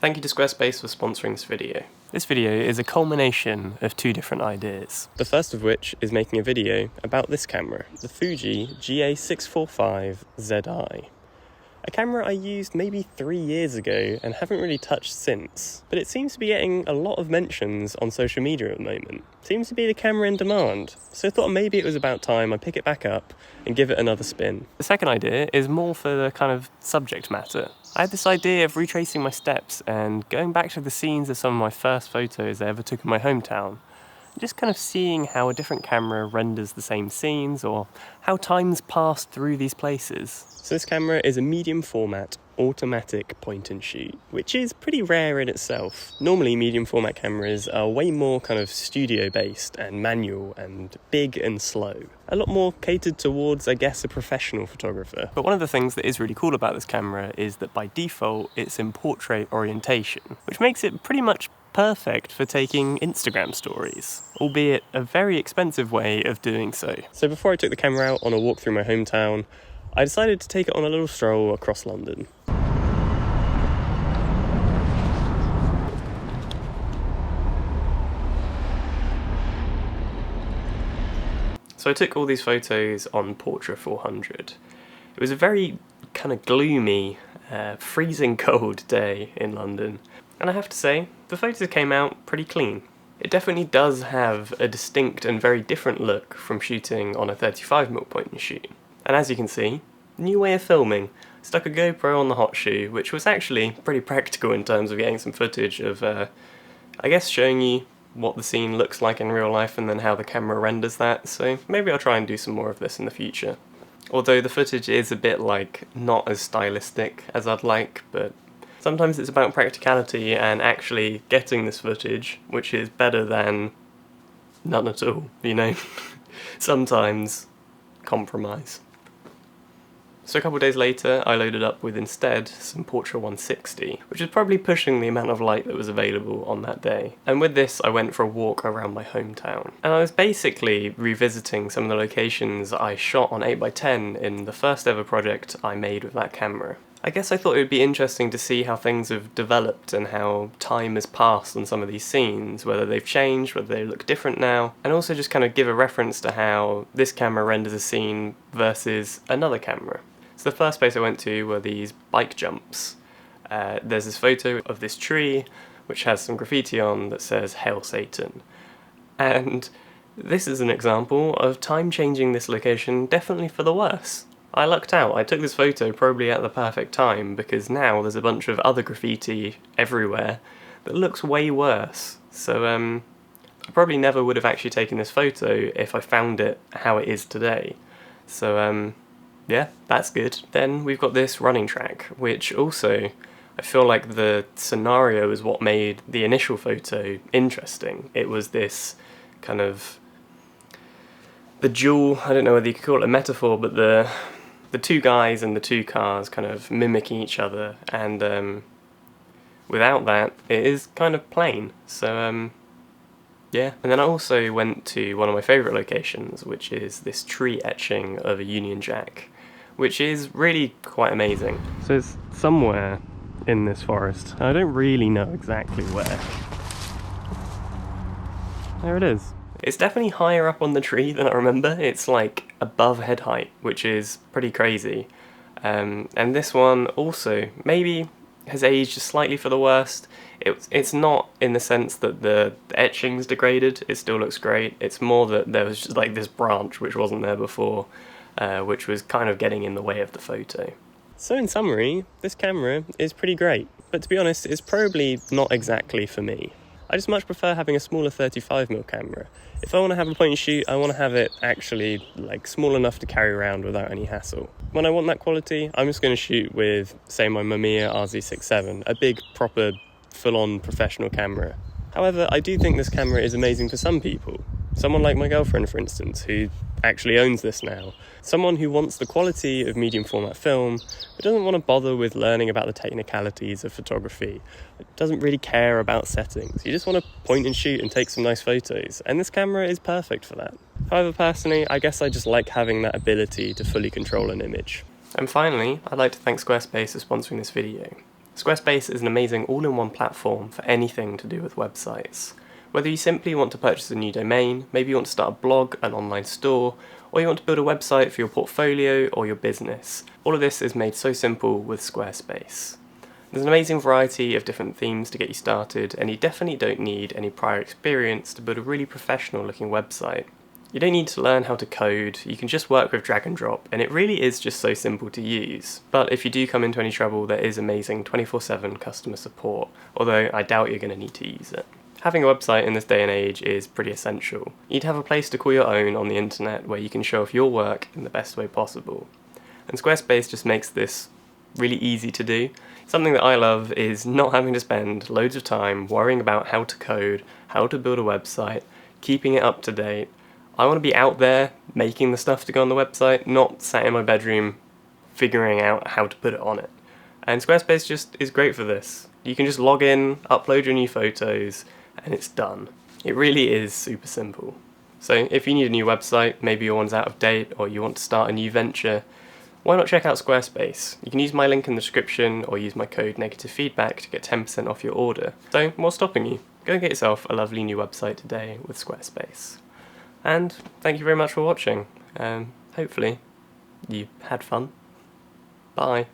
Thank you to Squarespace for sponsoring this video. This video is a culmination of two different ideas. The first of which is making a video about this camera, the Fuji GA645Zi. A camera I used maybe 3 years ago and haven't really touched since, but it seems to be getting a lot of mentions on social media at the moment. Seems to be the camera in demand, so I thought maybe it was about time I pick it back up and give it another spin. The second idea is more for the kind of subject matter. I had this idea of retracing my steps and going back to the scenes of some of my first photos I ever took in my hometown. Just kind of seeing how a different camera renders the same scenes or how time's passed through these places. So this camera is a medium format automatic point and shoot, which is pretty rare in itself. Normally medium format cameras are way more kind of studio based and manual and big and slow. A lot more catered towards, I guess, a professional photographer. But one of the things that is really cool about this camera is that by default it's in portrait orientation, which makes it pretty much perfect for taking Instagram stories, albeit a very expensive way of doing so. So before I took the camera out on a walk through my hometown, I decided to take it on a little stroll across London. So I took all these photos on Portra 400. It was a very kind of gloomy, freezing cold day in London. And I have to say, the photos came out pretty clean. It definitely does have a distinct and very different look from shooting on a 35mm point and shoot. And as you can see, new way of filming. Stuck a GoPro on the hot shoe, which was actually pretty practical in terms of getting some footage of, I guess, showing you what the scene looks like in real life and then how the camera renders that. So maybe I'll try and do some more of this in the future. Although the footage is a bit not as stylistic as I'd like, but sometimes it's about practicality and actually getting this footage, which is better than none at all, you know? Sometimes compromise. So a couple of days later, I loaded up with instead some Portra 160, which is probably pushing the amount of light that was available on that day. And with this, I went for a walk around my hometown. And I was basically revisiting some of the locations I shot on 8x10 in the first ever project I made with that camera. I guess I thought it would be interesting to see how things have developed and how time has passed on some of these scenes, whether they've changed, whether they look different now, and also just kind of give a reference to how this camera renders a scene versus another camera. So the first place I went to were these bike jumps. There's this photo of this tree which has some graffiti on that says "Hail Satan." And this is an example of time changing this location definitely for the worse. I lucked out. I took this photo probably at the perfect time because now there's a bunch of other graffiti everywhere that looks way worse. So I probably never would have actually taken this photo if I found it how it is today. So yeah, that's good. Then we've got this running track, which also I feel like the scenario is what made the initial photo interesting. It was this kind of the dual, I don't know whether you could call it a metaphor, but the two guys and the two cars kind of mimicking each other, and without that it is kind of plain. So yeah. And then I also went to one of my favourite locations, which is this tree etching of a Union Jack, which is really quite amazing. So it's somewhere in this forest. I don't really know exactly where. There it is. It's definitely higher up on the tree than I remember. It's like above head height, which is pretty crazy. And this one also maybe has aged slightly for the worst. It's not in the sense that the etching's degraded, it still looks great. It's more that there was just like this branch which wasn't there before, which was kind of getting in the way of the photo. So in summary, this camera is pretty great, but to be honest, it's probably not exactly for me. I just much prefer having a smaller 35mm camera. If I want to have a point and shoot, I want to have it actually like small enough to carry around without any hassle. When I want that quality, I'm just going to shoot with, say, my Mamiya RZ67, a big, proper, full-on professional camera. However, I do think this camera is amazing for some people. Someone like my girlfriend, for instance, who actually owns this now. Someone who wants the quality of medium format film, but doesn't want to bother with learning about the technicalities of photography. Doesn't really care about settings. You just want to point and shoot and take some nice photos, and this camera is perfect for that. However, personally, I guess I just like having that ability to fully control an image. And finally, I'd like to thank Squarespace for sponsoring this video. Squarespace is an amazing all-in-one platform for anything to do with websites. Whether you simply want to purchase a new domain, maybe you want to start a blog, an online store, or you want to build a website for your portfolio or your business, all of this is made so simple with Squarespace. There's an amazing variety of different themes to get you started, and you definitely don't need any prior experience to build a really professional looking website. You don't need to learn how to code, you can just work with drag and drop, and it really is just so simple to use. But if you do come into any trouble, there is amazing 24/7 customer support, although I doubt you're going to need to use it. Having a website in this day and age is pretty essential. You'd have a place to call your own on the internet where you can show off your work in the best way possible. And Squarespace just makes this really easy to do. Something that I love is not having to spend loads of time worrying about how to code, how to build a website, keeping it up to date. I want to be out there making the stuff to go on the website, not sat in my bedroom figuring out how to put it on it. And Squarespace just is great for this. You can just log in, upload your new photos, and it's done. It really is super simple. So if you need a new website, maybe your one's out of date, or you want to start a new venture, why not check out Squarespace? You can use my link in the description or use my code negativefeedback to get 10% off your order. So what's stopping you? Go and get yourself a lovely new website today with Squarespace. And thank you very much for watching. Hopefully you had fun. Bye.